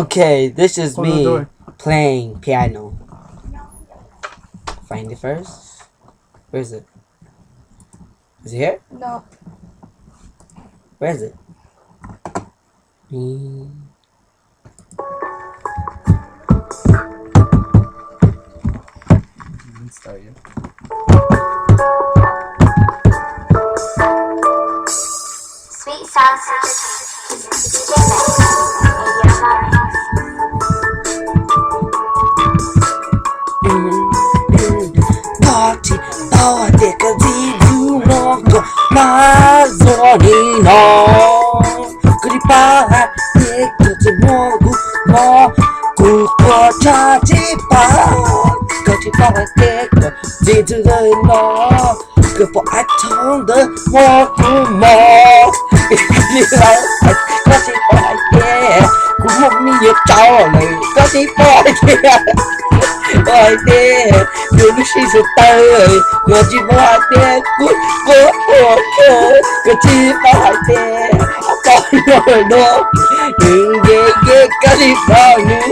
Okay, this is Hold the me door. playing piano. Find it first. Where is it? Is it here? No. Where is it? Mm. Didn't start yet. Sweet Sounds Entertainment presents DJ Mix in your Party, party, così di nuovo, ma zoni no. 그리 party, così nuovo, ma culpa 차지 봐. così party, così di nuovo, 그거 I told the more, more. così party, 구멍이 짜올래, così party. Ôi tê, đừng suy sụp tơi, ngồi chỉ bỏ tê, cút chỉ bỏ tê, có nổi đô, đừng ghê ghê có đi bỏ nữa,